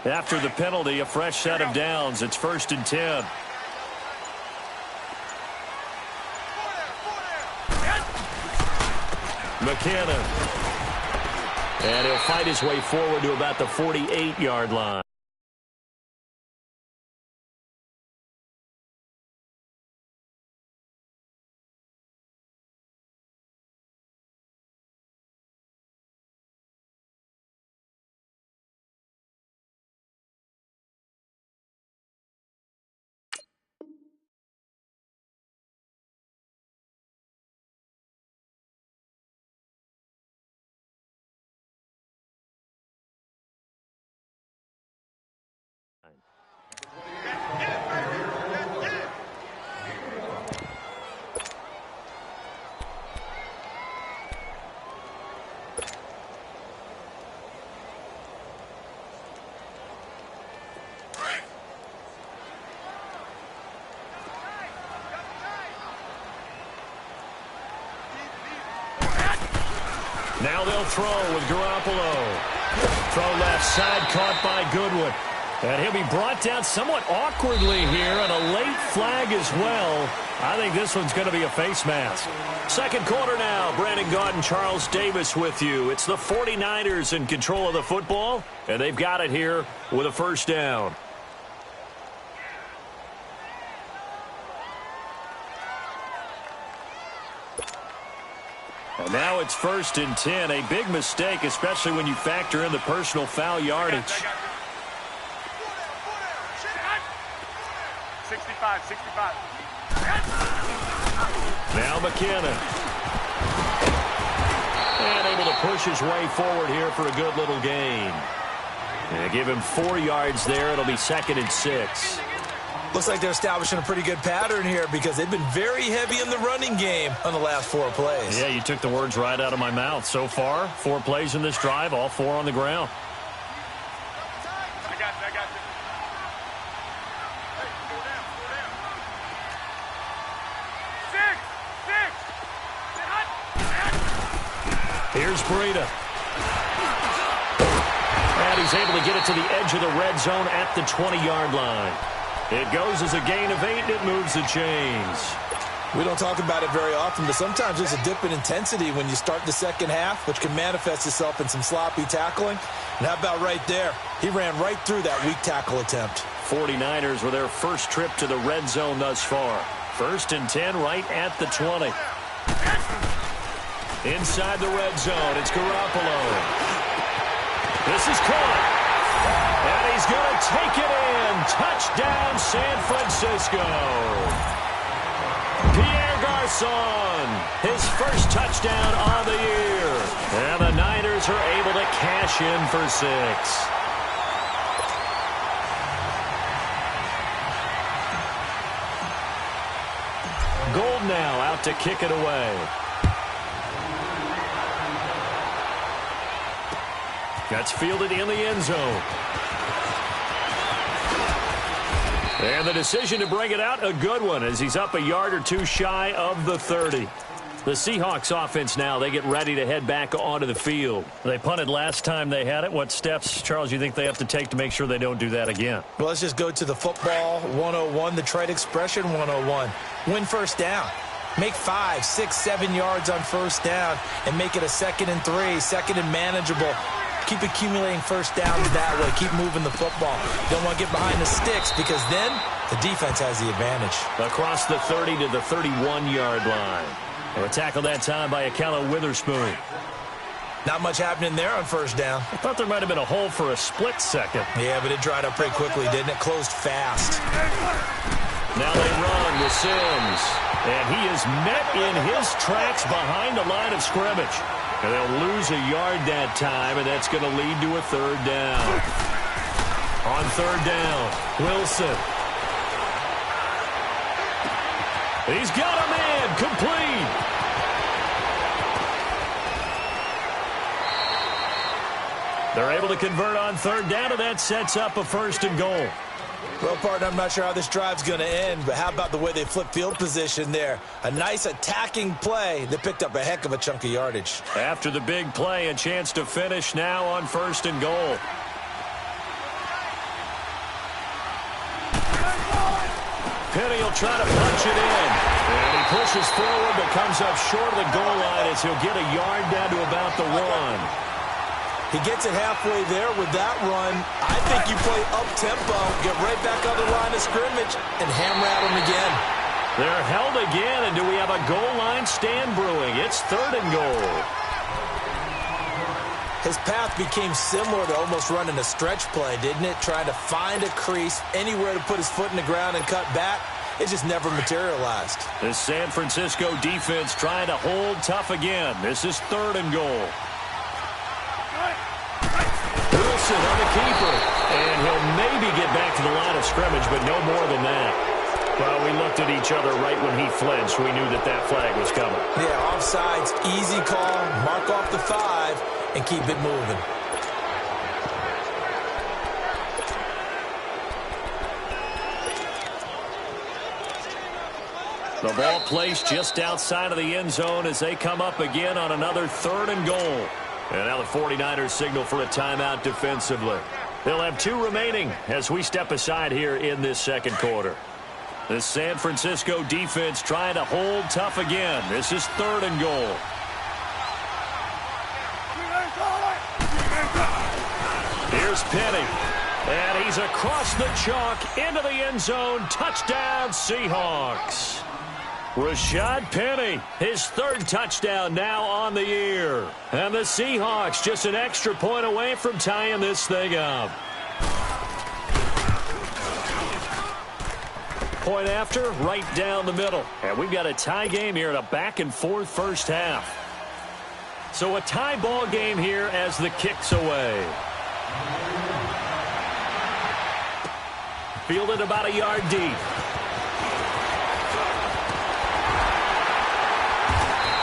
After the penalty, a fresh set of downs. It's 1st and 10. McKinnon. And he'll fight his way forward to about the 48-yard line. Now they'll throw with Garoppolo. Throw left side, caught by Goodwin. And he'll be brought down somewhat awkwardly here, and a late flag as well. I think this one's going to be a face mask. Second quarter now. Brandon Gaudin, Charles Davis with you. It's the 49ers in control of the football, and they've got it here with a first down. And now it's 1st and 10. A big mistake, especially when you factor in the personal foul yardage. 65. Now McKinnon. And able to push his way forward here for a good little gain. And give him 4 yards there. It'll be 2nd and 6. Looks like they're establishing a pretty good pattern here because they've been very heavy in the running game on the last 4 plays. Yeah, you took the words right out of my mouth. So far, 4 plays in this drive, all 4 on the ground. I got you. Hey, go down. 6. Here's Breida. And he's able to get it to the edge of the red zone at the 20-yard line. It goes as a gain of 8, and it moves the chains. We don't talk about it very often, but sometimes there's a dip in intensity when you start the second half, which can manifest itself in some sloppy tackling. And how about right there? He ran right through that weak tackle attempt. 49ers with their first trip to the red zone thus far. 1st and 10 right at the 20. Inside the red zone, it's Garoppolo. This is caught. And he's going to take it in. Touchdown, San Francisco. Pierre Garçon, his first touchdown on the year. And the Niners are able to cash in for 6. Gold now out to kick it away. That's fielded in the end zone. And the decision to bring it out, a good one, as he's up a yard or 2 shy of the 30. The Seahawks offense now, they get ready to head back onto the field. They punted last time they had it. What steps, Charles, you think they have to take to make sure they don't do that again? Well, let's just go to the football 101, the trade expression 101. Win first down. Make 5, 6, 7 yards on first down and make it a 2nd and 3, 2nd and manageable. Keep accumulating first downs that way. Keep moving the football. Don't want to get behind the sticks because then the defense has the advantage. Across the 30 to the 31-yard line. A tackle that time by Akello Witherspoon. Not much happening there on first down. I thought there might have been a hole for a split second. Yeah, but it dried up pretty quickly, didn't it? Closed fast. Now they run with Sims. And he is met in his tracks behind the line of scrimmage. And they'll lose a yard that time, and that's going to lead to a 3rd down. On 3rd down, Wilson. He's got him in, complete. They're able to convert on 3rd down, and that sets up a 1st and goal. Well, partner, I'm not sure how this drive's going to end, but how about the way they flip field position there? A nice attacking play that picked up a heck of a chunk of yardage. After the big play, a chance to finish now on 1st and goal. Penny will try to punch it in. And he pushes forward but comes up short of the goal line as he'll get a yard down to about the 1. He gets it halfway there with that run. I think you play up-tempo, get right back on the line of scrimmage, and hammer at him again. They're held again, and do we have a goal line stand brewing? It's 3rd and goal. His path became similar to almost running a stretch play, didn't it? Trying to find a crease, anywhere to put his foot in the ground and cut back. It just never materialized. The San Francisco defense trying to hold tough again. This is 3rd and goal. Wilson on the keeper. And he'll maybe get back to the line of scrimmage, but no more than that. Well, we looked at each other right when he flinched. We knew that flag was coming. Yeah, offsides, easy call, mark off the 5, and keep it moving. The ball placed just outside of the end zone as they come up again on another 3rd and goal. And now the 49ers signal for a timeout defensively. They'll have 2 remaining as we step aside here in this second quarter. The San Francisco defense trying to hold tough again. This is 3rd and goal. Here's Penny. And he's across the chalk into the end zone. Touchdown, Seahawks. Rashad Penny, his 3rd touchdown now on the year. And the Seahawks just an extra point away from tying this thing up. Point after, right down the middle. And we've got a tie game here in a back-and-forth first half. So a tie ball game here as the kick's away. Fielded about a yard deep.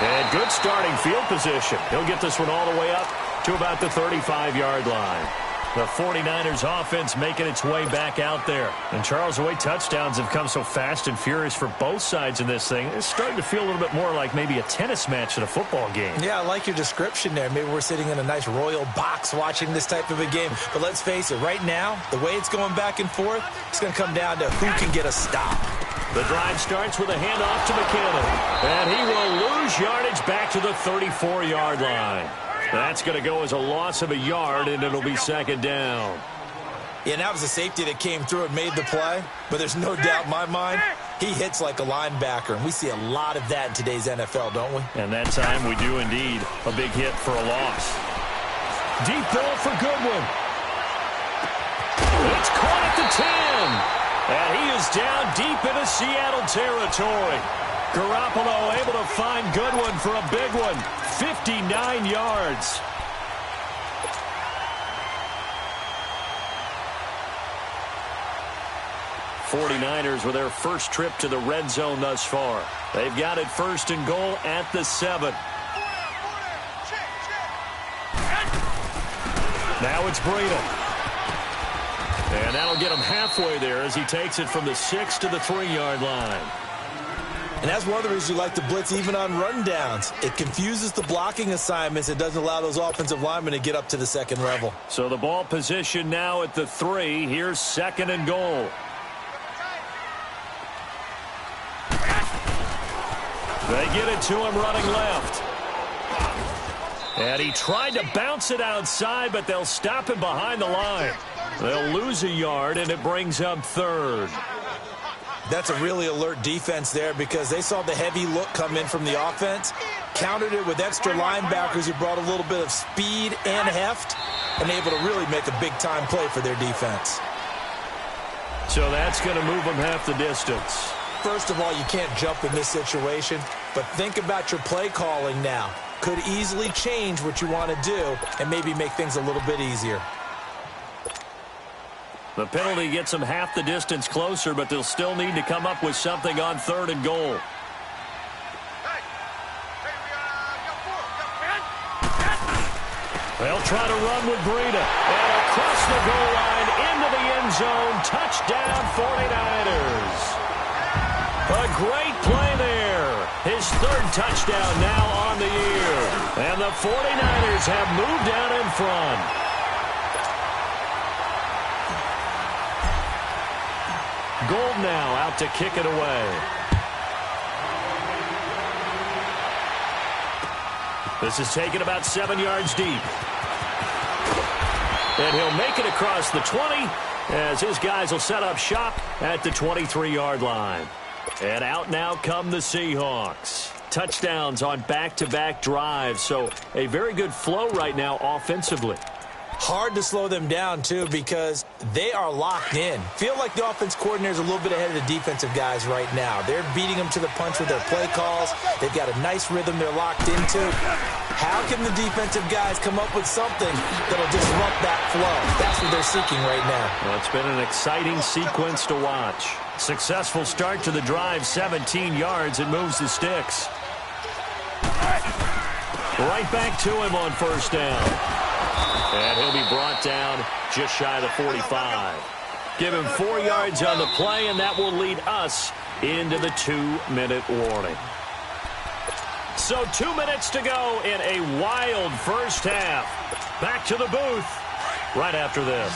And good starting field position. He'll get this one all the way up to about the 35-yard line. The 49ers offense making its way back out there. And Charles, the way touchdowns have come so fast and furious for both sides in this thing, it's starting to feel a little bit more like maybe a tennis match than a football game. Yeah, I like your description there. Maybe we're sitting in a nice royal box watching this type of a game. But let's face it, right now, the way it's going back and forth, it's going to come down to who can get a stop. The drive starts with a handoff to McKinnon. And he will lose yardage back to the 34-yard line. That's going to go as a loss of a yard, and it'll be 2nd down. Yeah, that was a safety that came through and made the play. But there's no doubt in my mind, he hits like a linebacker. And we see a lot of that in today's NFL, don't we? And that time we do indeed. A big hit for a loss. Deep ball for Goodwin. It's caught at the 10. And he is down deep into Seattle territory. Garoppolo able to find Goodwin for a big one. 59 yards. '49ers with their first trip to the red zone thus far. They've got it 1st and goal at the 7. Now it's Breida. And that'll get him halfway there as he takes it from the 6 to the 3-yard line. And that's one of the reasons you like to blitz even on rundowns. It confuses the blocking assignments. It doesn't allow those offensive linemen to get up to the 2nd level. So the ball position now at the 3. Here's 2nd and goal. They get it to him running left. And he tried to bounce it outside, but they'll stop him behind the line. They'll lose a yard, and it brings up 3rd. That's a really alert defense there because they saw the heavy look come in from the offense, countered it with extra linebackers who brought a little bit of speed and heft, and able to really make a big-time play for their defense. So that's going to move them half the distance. First of all, you can't jump in this situation, but think about your play calling now. Could easily change what you want to do and maybe make things a little bit easier. The penalty gets them half the distance closer, but they'll still need to come up with something on 3rd and goal. They'll try to run with Breida. And across the goal line into the end zone. Touchdown 49ers. A great play there. His 3rd touchdown now on the year. And the 49ers have moved out in front. Gold now out to kick it away. This is taken about 7 yards deep. And he'll make it across the 20 as his guys will set up shop at the 23-yard line. And out now come the Seahawks. Touchdowns on back-to-back drives, so a very good flow right now offensively. Hard to slow them down, too, because they are locked in. Feel like the offense coordinator is a little bit ahead of the defensive guys right now. They're beating them to the punch with their play calls. They've got a nice rhythm they're locked into. How can the defensive guys come up with something that'll disrupt that flow? That's what they're seeking right now. Well, it's been an exciting sequence to watch. Successful start to the drive, 17 yards. It moves the sticks. Right back to him on first down. And he'll be brought down just shy of the 45. Give him 4 yards on the play, and that will lead us into the 2-minute warning. So 2 minutes to go in a wild first half. Back to the booth right after this.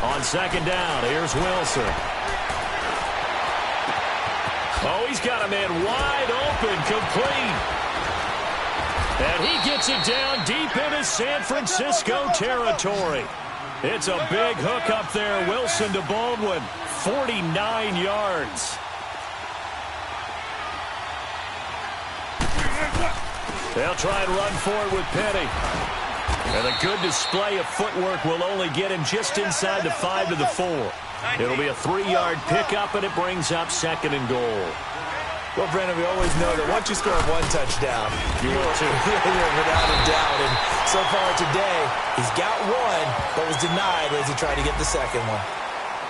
On second down, here's Wilson. Oh, he's got a man wide open, complete. And he gets it down deep into San Francisco territory. It's a big hook up there. Wilson to Baldwin, 49 yards. They'll try and run for it with Penny. And a good display of footwork will only get him just inside the 5 to the 4. It'll be a 3-yard pickup, and it brings up second and goal. Well, Brandon, we always know that once you score one touchdown, you want to. Without a doubt. And so far today, he's got one, but was denied as he tried to get the second one.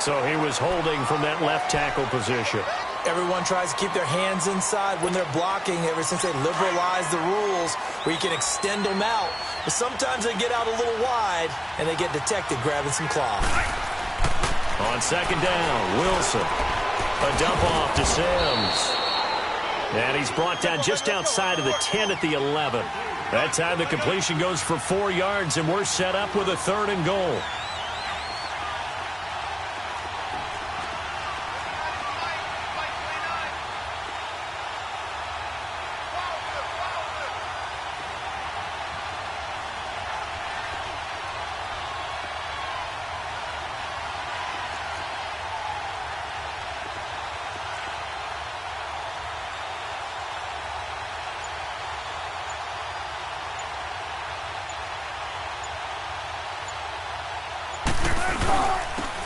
So he was holding from that left tackle position. Everyone tries to keep their hands inside when they're blocking ever since they liberalized the rules where you can extend them out. But sometimes they get out a little wide, and they get detected grabbing some cloth. On second down, Wilson. A dump off to Sims. And he's brought down just outside of the 10 at the 11. That time the completion goes for 4 yards, and we're set up with a 3rd and goal.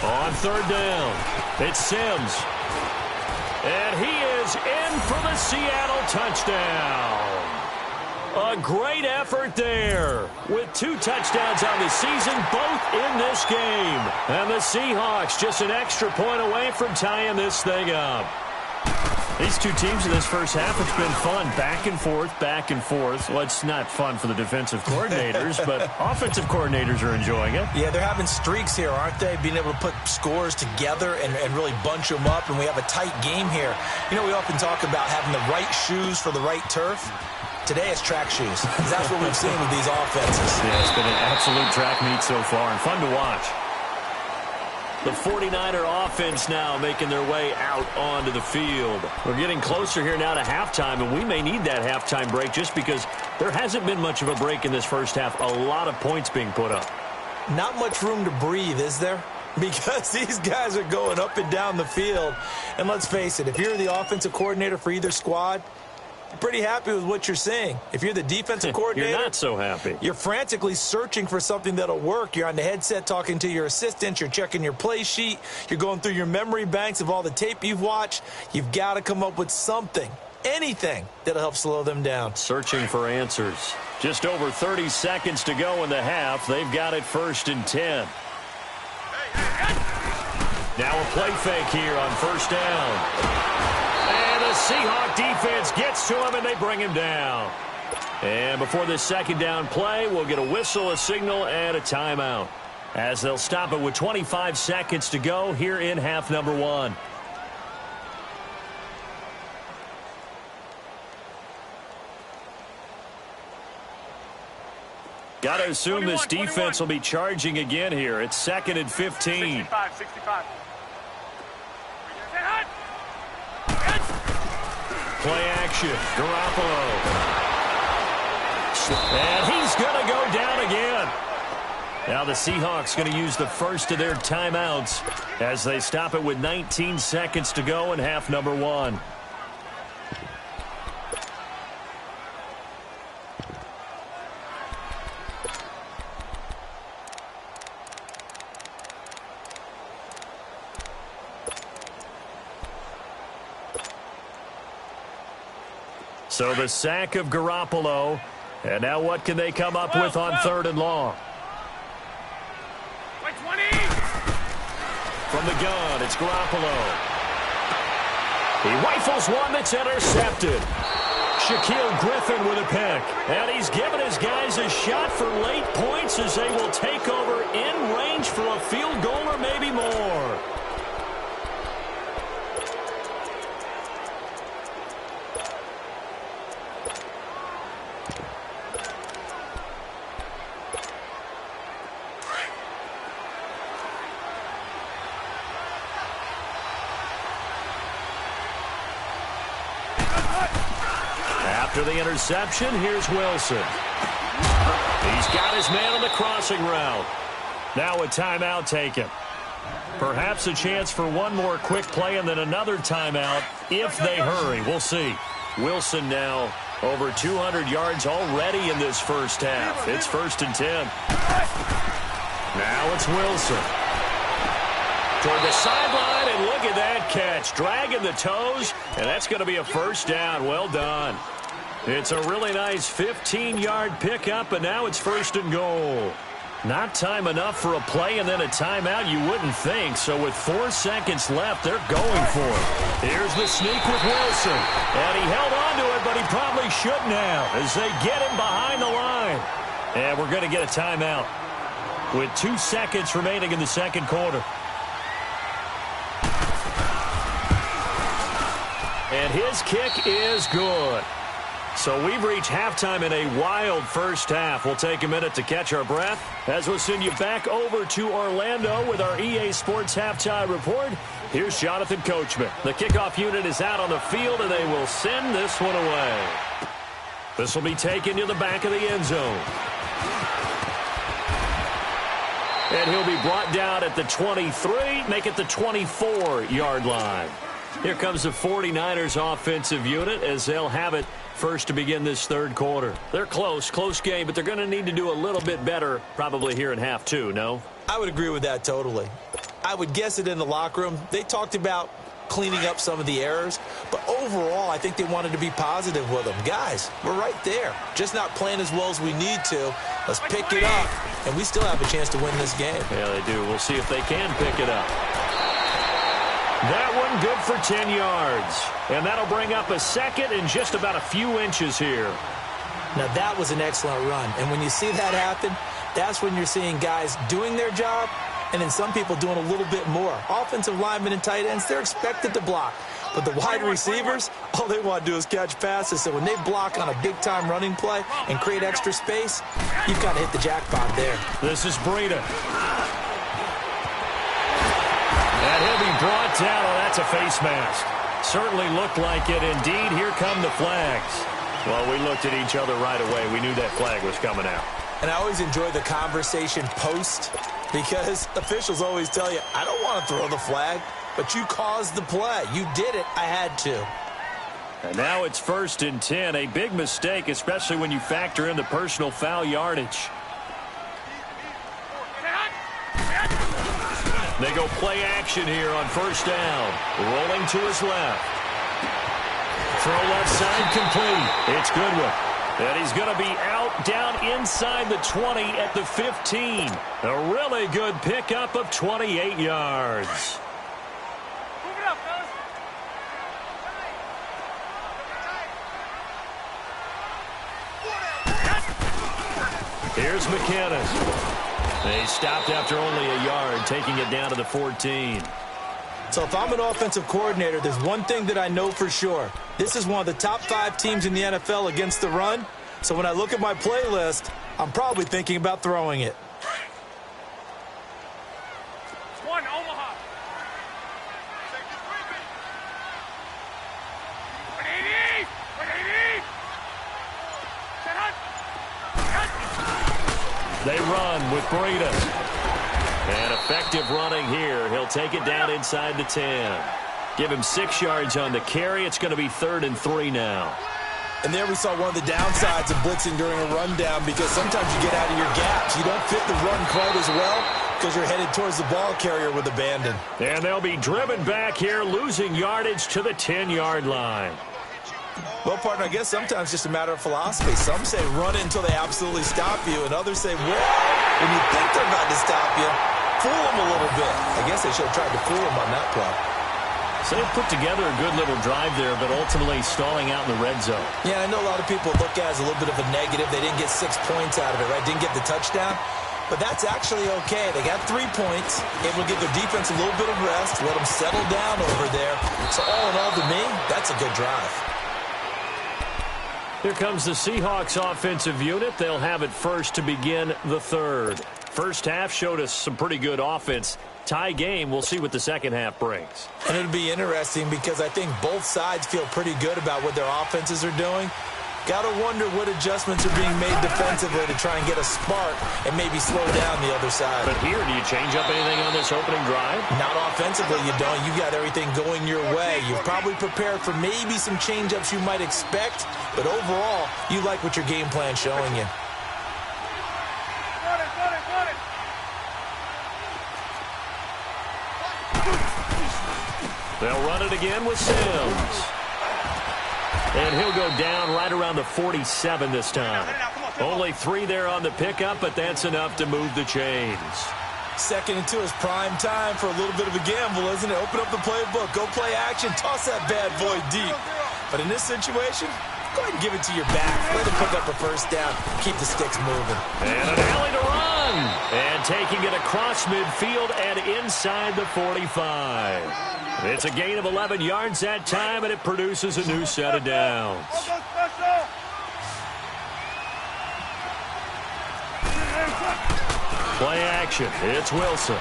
On third down, it's Sims. And he is in for the Seattle touchdown. A great effort there with 2 touchdowns on the season, both in this game. And the Seahawks just an extra point away from tying this thing up. These two teams in this first half, it's been fun. Back and forth, back and forth. Well, it's not fun for the defensive coordinators, but offensive coordinators are enjoying it. Yeah, they're having streaks here, aren't they? Being able to put scores together and really bunch them up, and we have a tight game here. You know, we often talk about having the right shoes for the right turf. Today it's track shoes. That's what we've seen with these offenses. Yeah, it's been an absolute track meet so far, and fun to watch. The 49er offense now making their way out onto the field. We're getting closer here now to halftime, and we may need that halftime break just because there hasn't been much of a break in this first half. A lot of points being put up. Not much room to breathe, is there? Because these guys are going up and down the field. And let's face it, if you're the offensive coordinator for either squad, you're pretty happy with what you're seeing. If you're the defensive coordinator, you're not so happy. You're frantically searching for something that'll work. You're on the headset talking to your assistant. You're checking your play sheet. You're going through your memory banks of all the tape you've watched. You've got to come up with something, anything that'll help slow them down. Searching for answers. Just over 30 seconds to go in the half. They've got it 1st and 10. Now a play fake here on first down. And the Seahawk defense gets to him, and they bring him down. And before this second down play, we'll get a whistle, a signal, and a timeout, as they'll stop it with 25 seconds to go here in half number 1. Got to assume 21, this defense 21. will be charging again here. It's 2nd and 15. 65, 65. Play action. Garoppolo. And he's going to go down again. Now the Seahawks going to use the first of their timeouts as they stop it with 19 seconds to go in half number 1. So the sack of Garoppolo. And now what can they come up with on 3rd and long? From the gun, it's Garoppolo. He rifles one that's intercepted. Shaquille Griffin with a pick. And he's given his guys a shot for late points as they will take over in range for a field goal or maybe more. After the interception, here's Wilson. He's got his man on the crossing route. Now a timeout taken. Perhaps a chance for one more quick play and then another timeout if they hurry. We'll see. Wilson now over 200 yards already in this first half. It's 1st and 10. Now it's Wilson. Toward the sideline, and look at that catch. Dragging the toes, and that's going to be a first down. Well done. It's a really nice 15-yard pickup, and now it's 1st and goal. Not time enough for a play and then a timeout, you wouldn't think. So with 4 seconds left, they're going for it. Here's the sneak with Wilson. And he held on to it, but he probably shouldn't have as they get him behind the line. And we're going to get a timeout with 2 seconds remaining in the second quarter. And his kick is good. So we've reached halftime in a wild first half. We'll take a minute to catch our breath as we'll send you back over to Orlando with our EA Sports Halftime Report. Here's Jonathan Coachman. The kickoff unit is out on the field, and they will send this one away. This will be taken to the back of the end zone. And he'll be brought down at the 23, make it the 24-yard line. Here comes the 49ers offensive unit as they'll have it first to begin this third quarter. They're close game, but they're going to need to do a little bit better probably here in half 2, no? I would agree with that totally. I would guess it in the locker room. They talked about cleaning up some of the errors, but overall I think they wanted to be positive with them. Guys, we're right there. Just not playing as well as we need to. Let's pick it up, and we still have a chance to win this game. Yeah, they do. We'll see if they can pick it up. That one good for 10 yards. And that'll bring up a second and just about a few inches here. Now that was an excellent run. And when you see that happen, that's when you're seeing guys doing their job and then some people doing a little bit more. Offensive linemen and tight ends, they're expected to block. But the wide receivers, all they want to do is catch passes. So when they block on a big-time running play and create extra space, you've got to hit the jackpot there. This is Breida. And he'll be brought down. Oh, that's a face mask. Certainly looked like it. Indeed, here come the flags. Well, we looked at each other right away. We knew that flag was coming out. And I always enjoy the conversation post because officials always tell you, I don't want to throw the flag, but you caused the play. You did it. I had to. And now it's 1st and 10. A big mistake, especially when you factor in the personal foul yardage. They go play action here on 1st down. Rolling to his left. Throw left side complete. It's Goodwin. And he's going to be out down inside the 20 at the 15. A really good pickup of 28 yards. Move it up, fellas. Here's McKinnon. They stopped after only a yard, taking it down to the 14. So if I'm an offensive coordinator, there's one thing that I know for sure. This is one of the top 5 teams in the NFL against the run. So when I look at my playlist, I'm probably thinking about throwing it. One, Omaha. They run with Breida. And effective running here. He'll take it down inside the 10. Give him 6 yards on the carry. It's going to be 3rd and 3 now. And there we saw one of the downsides of blitzing during a rundown, because sometimes you get out of your gaps. You don't fit the run quite as well because you're headed towards the ball carrier with abandon. And they'll be driven back here, losing yardage to the 10-yard line. Well, partner, I guess sometimes just a matter of philosophy. Some say run it until they absolutely stop you, and others say, well, when you think they're about to stop you, fool them a little bit. I guess they should have tried to fool them on that play. So they put together a good little drive there, but ultimately stalling out in the red zone. Yeah, I know a lot of people look at it as a little bit of a negative. They didn't get 6 points out of it, right? Didn't get the touchdown. But that's actually okay. They got 3 points. Able to give their defense a little bit of rest, let them settle down over there. So all in all, to me, that's a good drive. Here comes the Seahawks offensive unit. They'll have it first to begin the 3rd. First half showed us some pretty good offense. Tie game. We'll see what the second half brings. And it'll be interesting because I think both sides feel pretty good about what their offenses are doing. Got to wonder what adjustments are being made defensively to try and get a spark and maybe slow down the other side. But here, do you change up anything on this opening drive? Not offensively, you don't. You got everything going your way. You've probably prepared for maybe some change-ups you might expect, but overall, you like what your game plan's showing you. They'll run it again with Sims. And he'll go down right around the 47 this time. Only 3 there on the pickup, but that's enough to move the chains. 2nd and 2 is prime time for a little bit of a gamble, isn't it? Open up the playbook, go play action, toss that bad boy deep. But in this situation, go ahead and give it to your back. Let him pick up a first down, keep the sticks moving. And an alley to run. And taking it across midfield and inside the 45. It's a gain of 11 yards that time, and it produces a new set of downs. Play action. It's Wilson.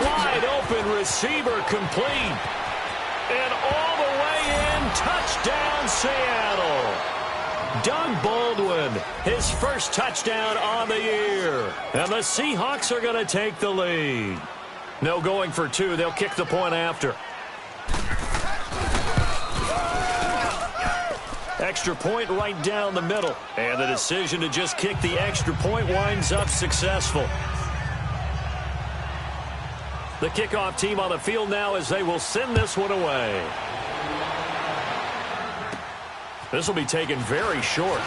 Wide open receiver complete. And all the way in, touchdown Seattle. Doug Baldwin, his first touchdown on the year. And the Seahawks are going to take the lead. No going for 2. They'll kick the point after. Extra point right down the middle. And the decision to just kick the extra point winds up successful. The kickoff team on the field now as they will send this one away. This will be taken very short.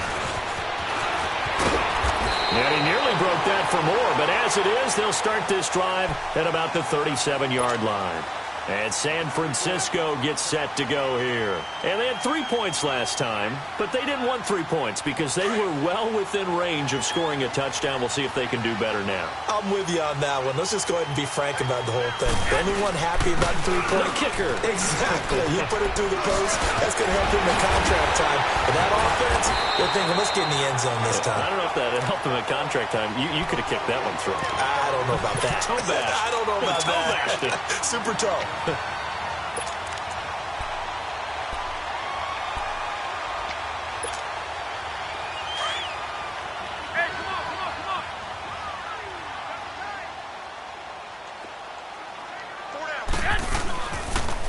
And he nearly broke that for more, but as it is, they'll start this drive at about the 37-yard line. And San Francisco gets set to go here. And they had 3 points last time, but they didn't want 3 points because they were well within range of scoring a touchdown. We'll see if they can do better now. I'm with you on that one. Let's just go ahead and be frank about the whole thing. The only one happy about the 3-point? The kicker. Exactly. You put it through the post. That's going to help him in contract time. But that offense, they're thinking, let's get in the end zone this time. I don't know if that helped him at contract time. You could have kicked that one through. I don't know about that. Toe bash. I don't know about that. Super toe.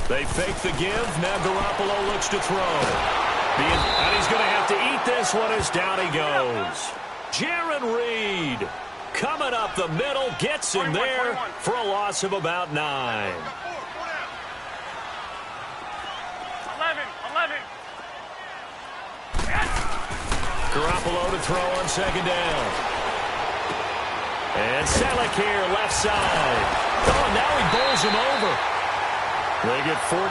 They fake the give. Now Garoppolo looks to throw. And he's going to have to eat this one as down he goes. Jaron Reed coming up the middle, gets him there for a loss of about 9. 11. Garoppolo to throw on 2nd down. And Selleck here, left side. Oh, now he bowls him over. They get 14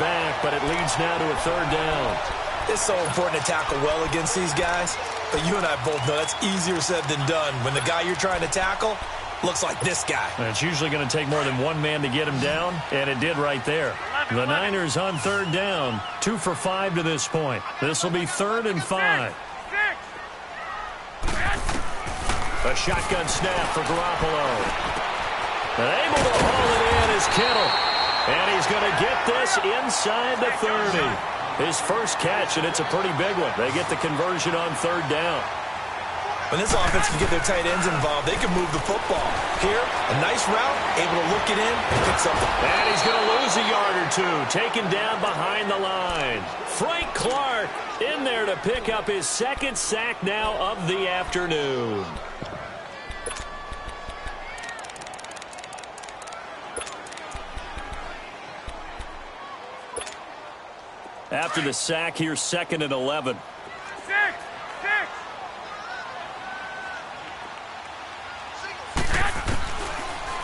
back, but it leads now to a 3rd down. It's so important to tackle well against these guys, but you and I both know that's easier said than done. When the guy you're trying to tackle looks like this guy. And it's usually going to take more than one man to get him down, and it did right there. 11. The Niners on third down. 2 for 5 to this point. This will be 3rd and 5. A shotgun snap for Garoppolo. And able to haul it in is Kittle. And he's going to get this inside the 30. His first catch, and it's a pretty big one. They get the conversion on third down. When this offense can get their tight ends involved, they can move the football. Here, a nice route, able to look it in and pick something. And he's going to lose a yard or two, taken down behind the line. Frank Clark in there to pick up his 2nd sack now of the afternoon. After the sack, here's 2nd and 11.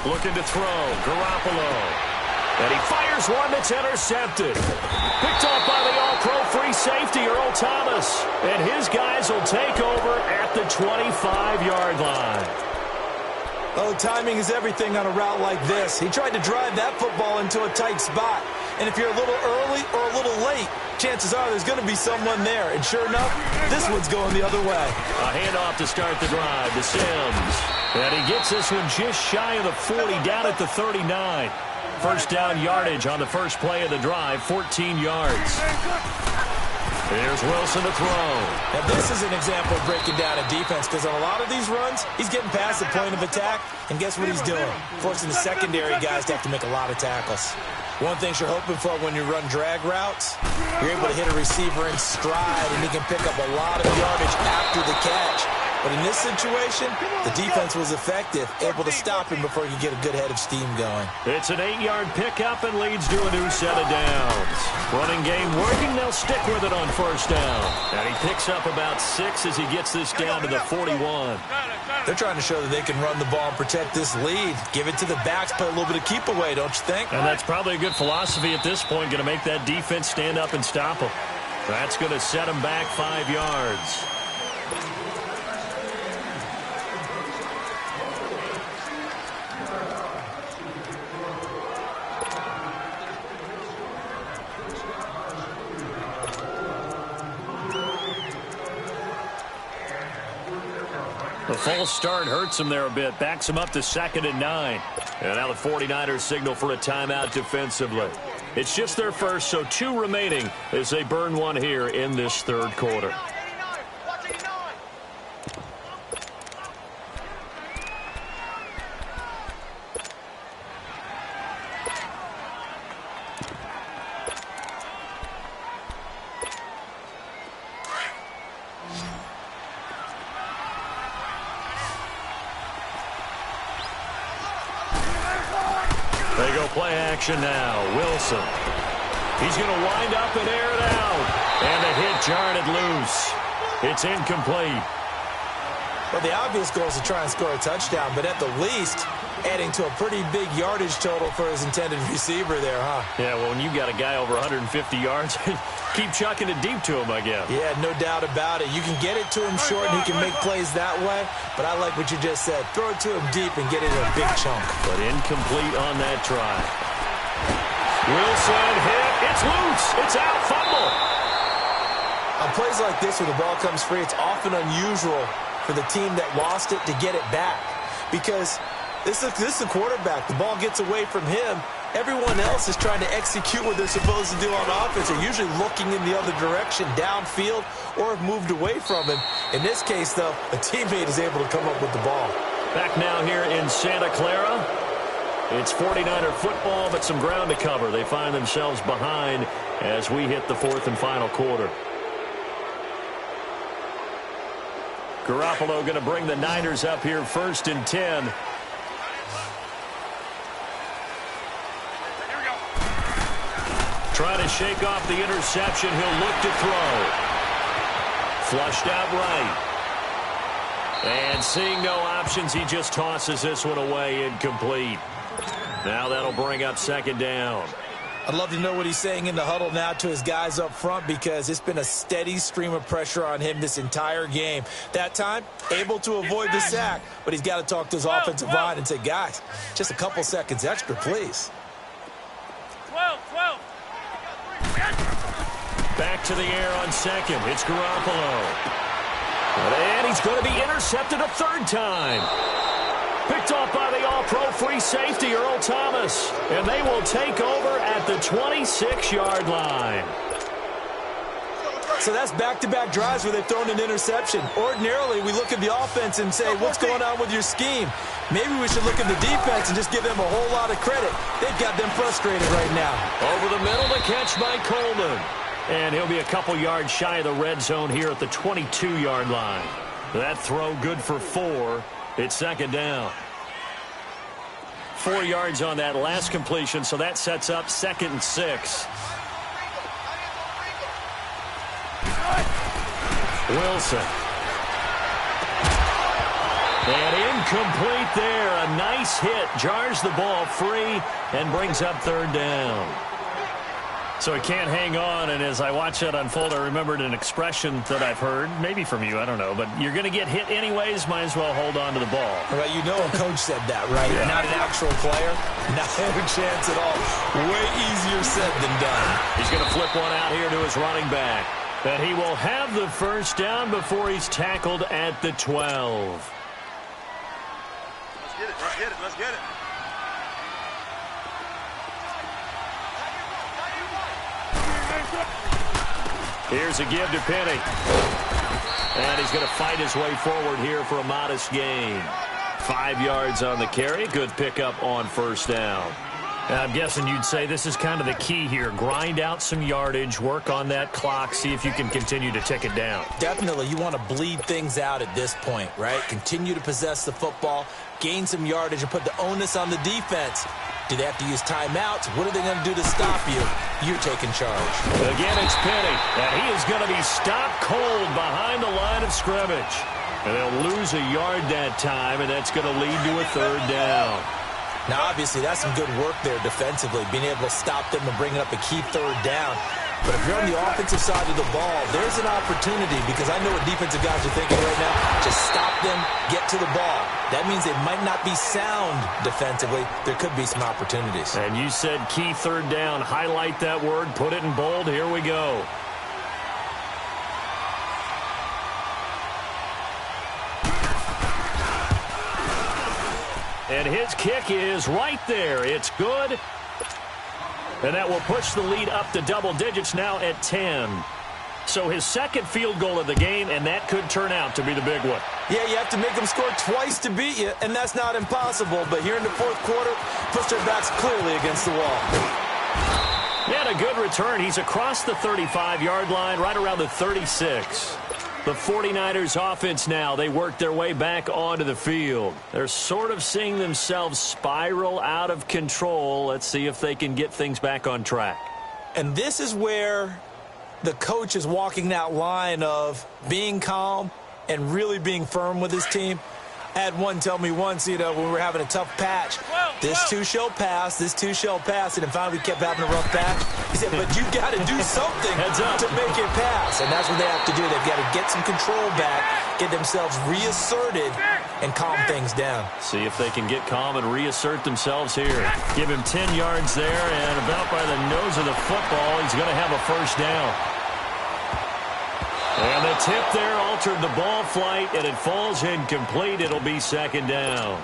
Looking to throw, Garoppolo. And he fires one that's intercepted. Picked off by the all-pro free safety, Earl Thomas. And his guys will take over at the 25-yard line. Oh, timing is everything on a route like this. He tried to drive that football into a tight spot. And if you're a little early or a little late, chances are there's going to be someone there. And sure enough, this one's going the other way. A handoff to start the drive to Sims. And he gets this one just shy of the 40, down at the 39. First down yardage on the first play of the drive, 14 yards. Here's Wilson to throw. Now this is an example of breaking down a defense, because on a lot of these runs, he's getting past the point of attack, and guess what he's doing? Forcing the secondary guys to have to make a lot of tackles. One thing you're hoping for when you run drag routes, you're able to hit a receiver in stride, and he can pick up a lot of yardage after the catch. But in this situation, the defense was effective, able to stop him before he could get a good head of steam going. It's an 8-yard pickup and leads to a new set of downs. Running game working, they'll stick with it on first down. And he picks up about 6 as he gets this down to the 41. They're trying to show that they can run the ball and protect this lead. Give it to the backs, play a little bit of keep away, don't you think? And that's probably a good philosophy at this point, going to make that defense stand up and stop them. That's going to set them back 5 yards. The false start hurts him there a bit. Backs him up to 2nd and 9. And now the 49ers signal for a timeout defensively. It's just their first, so 2 remaining as they burn one here in this third quarter. They go play action now. Wilson. He's going to wind up and air it out. And the hit jarred it loose. It's incomplete. Well, the obvious goal is to try and score a touchdown, but at the least, adding to a pretty big yardage total for his intended receiver there, huh? Yeah, well, when you got a guy over 150 yards, keep chucking it deep to him, I guess. Yeah, no doubt about it. You can get it to him short, and he can make plays that way, but I like what you just said. Throw it to him deep and get it in a big chunk. But incomplete on that try. Wilson hit. It's loose. It's out. Fumble. On plays like this where the ball comes free, it's often unusual for the team that lost it to get it back, because this is the quarterback. The ball gets away from him. Everyone else is trying to execute what they're supposed to do on offense. They're usually looking in the other direction, downfield, or have moved away from him. In this case, though, a teammate is able to come up with the ball. Back now here in Santa Clara. It's 49er football, but some ground to cover. They find themselves behind as we hit the 4th and final quarter. Garoppolo going to bring the Niners up here 1st and 10. Trying to shake off the interception. He'll look to throw. Flushed out right. And seeing no options, he just tosses this one away, incomplete. Now that'll bring up 2nd down. I'd love to know what he's saying in the huddle now to his guys up front, because it's been a steady stream of pressure on him this entire game. That time, able to avoid the sack, but he's got to talk to his offensive line and say, guys, just a couple seconds extra, please. 12. Back to the air on second. It's Garoppolo. And he's going to be intercepted a third time. Picked off by the all-pro free safety, Earl Thomas. And they will take over at the 26-yard line. So that's back-to-back drives where they've thrown an interception. Ordinarily, we look at the offense and say, what's going on with your scheme? Maybe we should look at the defense and just give them a whole lot of credit. They've got them frustrated right now. Over the middle, the catch by Coleman. And he'll be a couple yards shy of the red zone here at the 22-yard line. That throw good for 4. It's second down. 4 yards on that last completion, so that sets up 2nd and 6. Wilson. And incomplete there. A nice hit. Jars the ball free and brings up third down. So he can't hang on, and as I watch that unfold, I remembered an expression that I've heard, maybe from you, I don't know, but you're going to get hit anyways, might as well hold on to the ball. Right, you know a coach said that, right? Yeah. Not an actual player. Not a chance at all. Way easier said than done. He's going to flip one out here to his running back. But he will have the first down before he's tackled at the 12. Let's get it, let's get it, let's get it. Here's a give to Penny. And he's going to fight his way forward here for a modest gain. 5 yards on the carry. Good pickup on first down. I'm guessing you'd say this is kind of the key here. Grind out some yardage, work on that clock, see if you can continue to tick it down. Definitely. You want to bleed things out at this point, right? Continue to possess the football, gain some yardage, and put the onus on the defense. Do they have to use timeouts? What are they going to do to stop you? You're taking charge. Again, it's Penny, and he is going to be stopped cold behind the line of scrimmage. And they'll lose a yard that time, and that's going to lead to a third down. Now, obviously, that's some good work there defensively, being able to stop them and bringing up a key third down. But if you're on the offensive side of the ball, there's an opportunity, because I know what defensive guys are thinking right now. Just stop them, get to the ball. That means they might not be sound defensively. There could be some opportunities. And you said key third down. Highlight that word, put it in bold. Here we go. And his kick is right there. It's good. And that will push the lead up to double digits now at 10. So his second field goal of the game, and that could turn out to be the big one. Yeah, you have to make them score twice to beat you, and that's not impossible. But here in the fourth quarter, push their backs clearly against the wall. He had a good return. He's across the 35-yard line, right around the 36. The 49ers offense now, they work their way back onto the field. They're sort of seeing themselves spiral out of control. Let's see if they can get things back on track. And this is where the coach is walking that line of being calm and really being firm with his team. I had one tell me once, when we were having a tough patch, this too shall pass, this too shall pass, and then finally we kept having a rough patch. He said, but you got to do something to make it pass, and that's what they have to do. They've got to get some control back, get themselves reasserted, and calm things down. See if they can get calm and reassert themselves here. Give him 10 yards there, and about by the nose of the football, he's going to have a first down. And the tip there altered the ball flight, and it falls incomplete. It'll be second down.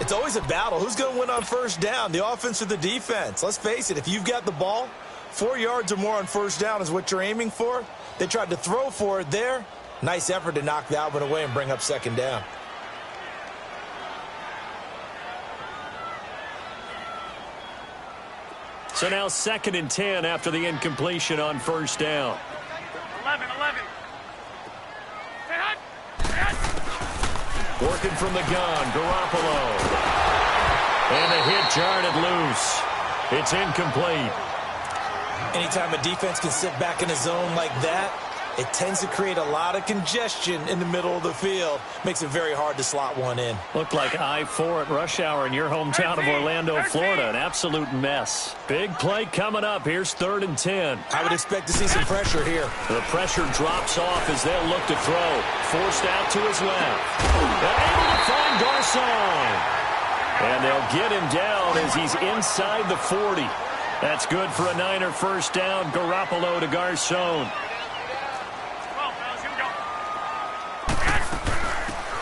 It's always a battle. Who's going to win on first down, the offense or the defense? Let's face it, if you've got the ball, 4 yards or more on first down is what you're aiming for. They tried to throw for it there. Nice effort to knock that one away and bring up second down. So now 2nd and 10 after the incompletion on first down. 11. Working from the gun, Garoppolo. And the hit jarred it loose. It's incomplete. Anytime a defense can sit back in a zone like that, it tends to create a lot of congestion in the middle of the field. Makes it very hard to slot one in. Looked like I-4 at rush hour in your hometown of Orlando, Florida. An absolute mess. Big play coming up. Here's 3rd and 10. I would expect to see some pressure here. The pressure drops off as they'll look to throw. Forced out to his left. They're able to find Garcon. And they'll get him down as he's inside the 40. That's good for a Niner first down. Garoppolo to Garcon.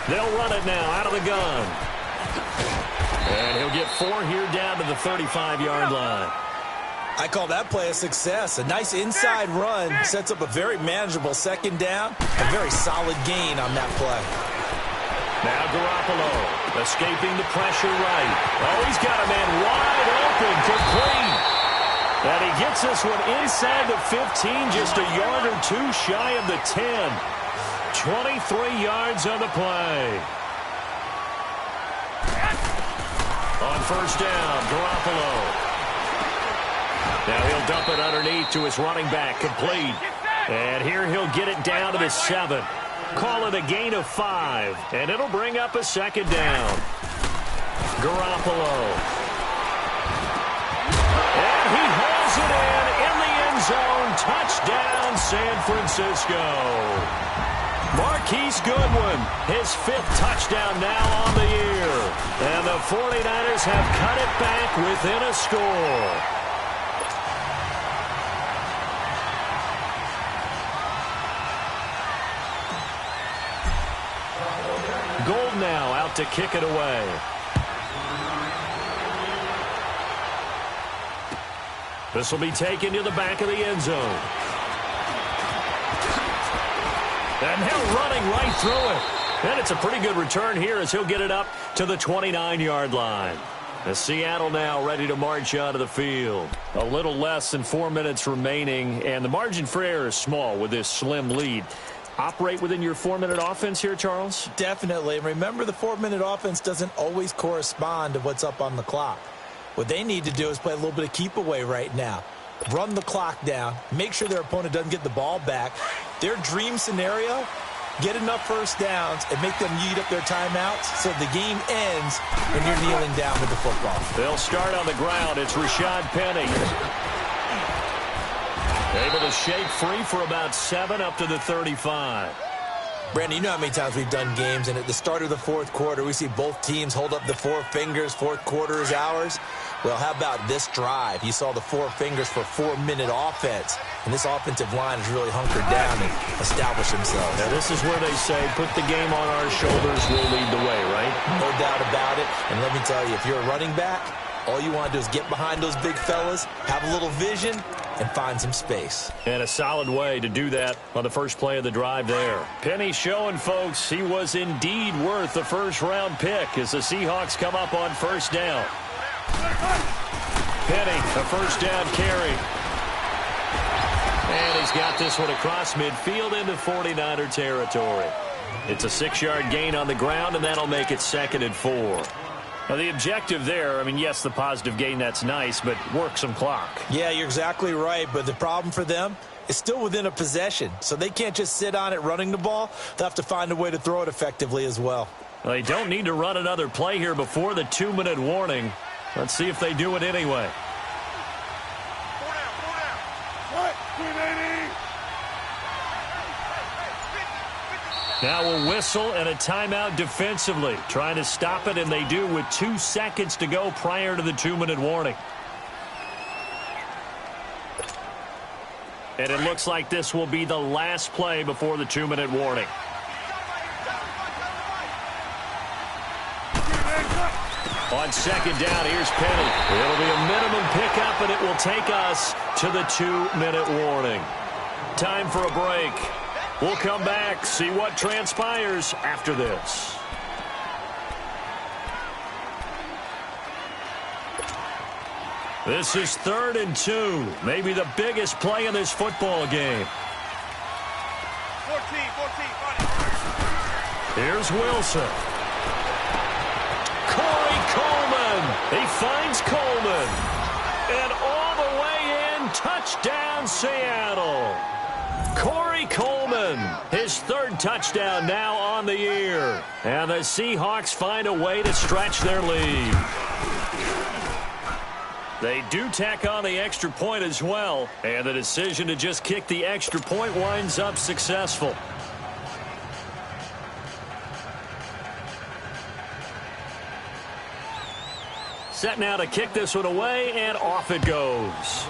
They'll run it now out of the gun. And he'll get 4 here down to the 35-yard line. I call that play a success. A nice inside run sets up a very manageable second down. A very solid gain on that play. Now Garoppolo escaping the pressure right. Oh, he's got a man wide open, complete. And he gets this one inside the 15, just a yard or two shy of the 10. 23 yards on the play. On first down, Garoppolo. Now he'll dump it underneath to his running back, complete. And here he'll get it down to the 7. Call it a gain of 5, and it'll bring up a second down. Garoppolo. And he hauls it in the end zone. Touchdown, San Francisco. Marquise Goodwin, his 5th touchdown now on the year. And the 49ers have cut it back within a score. Gold now out to kick it away. This will be taken to the back of the end zone. And now running right through it. And it's a pretty good return here as he'll get it up to the 29-yard line. As Seattle now ready to march out of the field. A little less than 4 minutes remaining, and the margin for error is small with this slim lead. Operate within your 4-minute offense here, Charles? Definitely. And remember, the 4-minute offense doesn't always correspond to what's up on the clock. What they need to do is play a little bit of keep away right now. Run the clock down. Make sure their opponent doesn't get the ball back. Their dream scenario, get enough first downs and make them eat up their timeouts so the game ends when you're kneeling down with the football. They'll start on the ground. It's Rashad Penny. Able to shake free for about 7 up to the 35. Brandon, you know how many times we've done games, and at the start of the fourth quarter, we see both teams hold up the 4 fingers. Fourth quarter is ours. Well, how about this drive? You saw the 4 fingers for 4-minute offense, and this offensive line has really hunkered down and established themselves. Now, this is where they say, put the game on our shoulders, we'll lead the way, right? No doubt about it. And let me tell you, if you're a running back, all you want to do is get behind those big fellas, have a little vision, and find some space. And a solid way to do that on the first play of the drive there. Penny showing folks he was indeed worth the first-round pick as the Seahawks come up on first down. Penny, a first down carry. And he's got this one across midfield into 49er territory. It's a 6-yard gain on the ground, and that'll make it 2nd and 4. Now, the objective there, I mean, yes, the positive gain, that's nice, but work some clock. Yeah, you're exactly right, but the problem for them is still within a possession, so they can't just sit on it running the ball. They'll have to find a way to throw it effectively as well. Well, they don't need to run another play here before the 2-minute warning. Let's see if they do it anyway. Now a whistle and a timeout defensively. Trying to stop it, and they do with 2 seconds to go prior to the 2-minute warning. And it looks like this will be the last play before the 2-minute warning. On second down, here's Penny. It'll be a minimum pickup, and it will take us to the 2-minute warning. Time for a break. We'll come back, see what transpires after this. This is 3rd and 2. Maybe the biggest play in this football game. 14. Here's Wilson. Corey Coleman. He finds Coleman. And all the way in, touchdown Seattle. Corey Coleman, his 3rd touchdown now on the year. And the Seahawks find a way to stretch their lead. They do tack on the extra point as well. And the decision to just kick the extra point winds up successful. set now to kick this one away, and off it goes.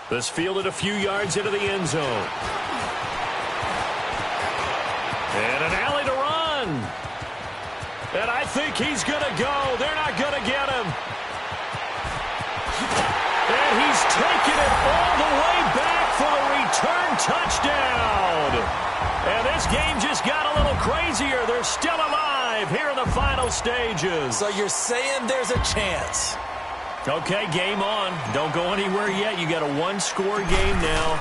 This fielded a few yards into the end zone. And an alley to run. And I think he's going to go. They're not going to get him. And he's taken it all the way back for the return touchdown. And this game just got a little crazier. They're still alive here in the final stages. So you're saying there's a chance? Okay, game on. Don't go anywhere yet. You got a one-score game now.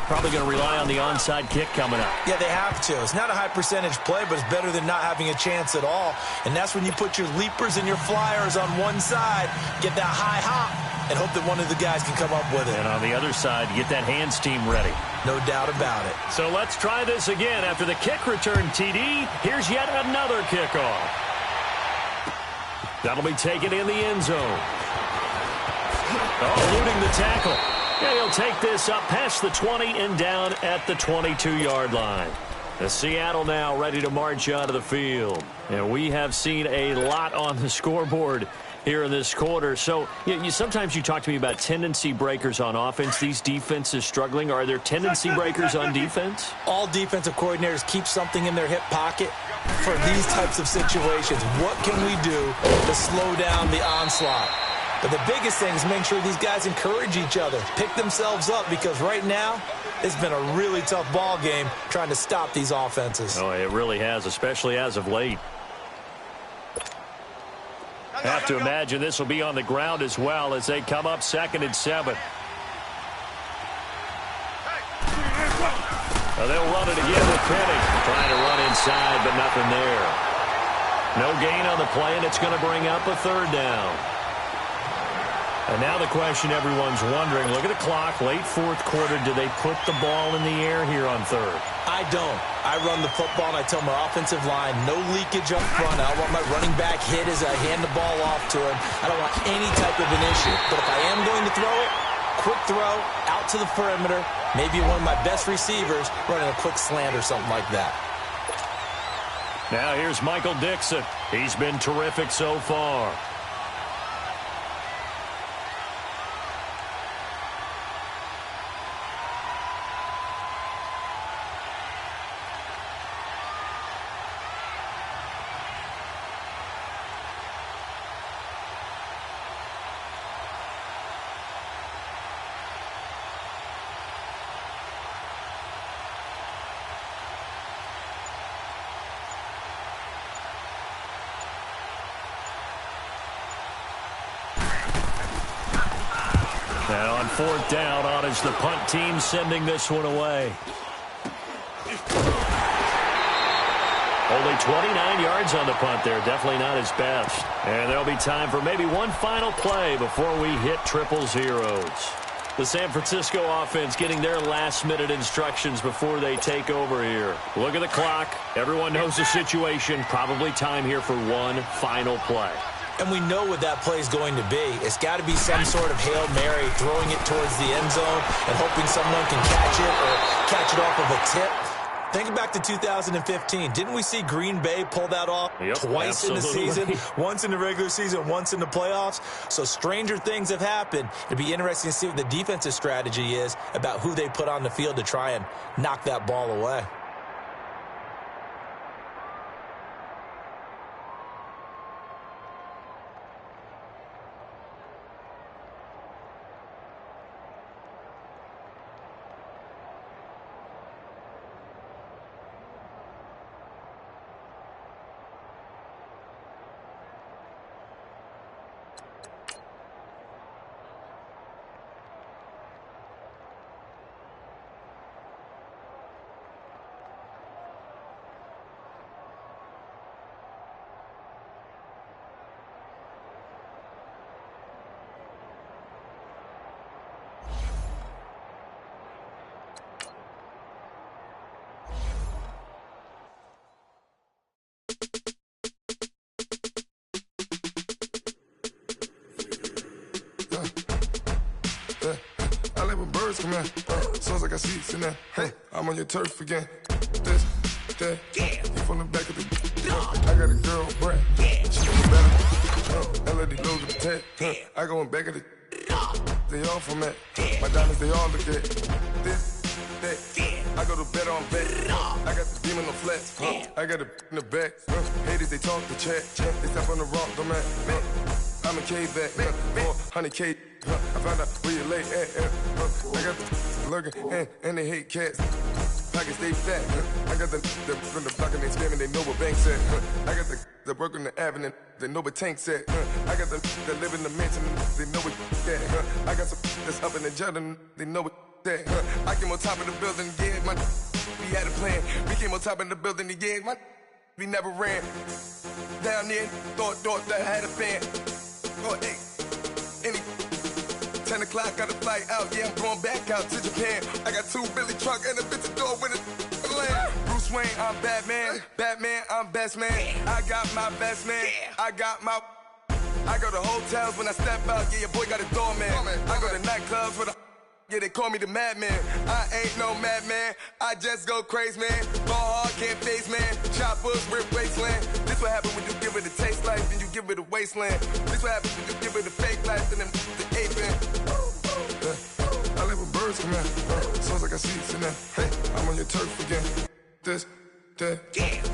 Probably going to rely on the onside kick coming up. Yeah, they have to. It's not a high-percentage play, but it's better than not having a chance at all. And that's when you put your leapers and your flyers on one side, get that high hop, and hope that one of the guys can come up with it. And on the other side, get that hands team ready. No doubt about it. So let's try this again. After the kick return TD, here's yet another kickoff. That'll be taken in the end zone. Oh, eluding the tackle. And he'll take this up past the 20 and down at the 22-yard line. The Seattle now ready to march onto the field. And we have seen a lot on the scoreboard here in this quarter. So sometimes you talk to me about tendency breakers on offense. These defenses struggling. Are there tendency breakers on defense? All defensive coordinators keep something in their hip pocket for these types of situations. What can we do to slow down the onslaught? But the biggest thing is make sure these guys encourage each other, pick themselves up, because right now it's been a really tough ball game trying to stop these offenses. Oh, it really has, especially as of late. Have to imagine this will be on the ground as well as they come up 2nd and 7. They'll run it again with Penny. Trying to run inside, but nothing there. No gain on the play, and it's going to bring up a 3rd down. And now the question everyone's wondering, look at the clock, late 4th quarter, do they put the ball in the air here on 3rd? I don't. I run the football, and I tell my offensive line, no leakage up front. I don't want my running back hit as I hand the ball off to him. I don't want any type of an issue. But if I am going to throw it, quick throw, out to the perimeter, maybe one of my best receivers running a quick slant or something like that. Now here's Michael Dixon. He's been terrific so far. And on 4th down, on is the punt team sending this one away. Only 29 yards on the punt there. Definitely not his best. And there'll be time for maybe one final play before we hit 000. The San Francisco offense getting their last-minute instructions before they take over here. Look at the clock. Everyone knows the situation. Probably time here for one final play. And we know what that play is going to be. It's got to be some sort of Hail Mary, throwing it towards the end zone and hoping someone can catch it or catch it off of a tip. Think back to 2015. Didn't we see Green Bay pull that off twice in the season? Once in the regular season, once in the playoffs. So stranger things have happened. It'd be interesting to see what the defensive strategy is about who they put on the field to try and knock that ball away. I like when birds come in. Sounds like I see seats in there. Hey, I'm on your turf again. This that. You from the back of the. I got a girl, Brad. She better. LAD loads of the tech. I go in back of the. They all from that. My diamonds, they all look at this, that. I go to bed on bed. I got the demon on flats. I got it in the back. Haters, they talk the chat. They step on the rock, the man. I'm a K-back. 400K. I found out where you lay at. I got the lurking and they hate cats. Pockets stay fat. I got the from the block and they scamming. They know what banks at. I got the work on the avenue. They know what tanks at. I got the that live in the mansion. They know what that. I got some that's up in the jungle. They know what that. I came on top of the building, yeah. We had a plan. We came on top of the building, yeah. We never ran. Down there, thought that I had a fan. Oh, hey, any 10 o'clock, got a flight out. Yeah, I'm going back out to Japan. I got 2 Billy truck and a bitch door with a land. Bruce Wayne, I'm Batman. Batman, I'm best man. I got my best man. I got my. I go to hotels when I step out. Yeah, your boy got a doorman. I go to nightclubs with a. Yeah, they call me the madman. I ain't no madman. I just go crazy, man. Ball hard, can't face, man. Choppers, rip wasteland. This what happen when you give it a taste life and you give it a wasteland. This what happen when you give it a fake life and then the aping. I live with birds come in. Sounds like I see it in there. Hey, I'm on your turf again. This, that.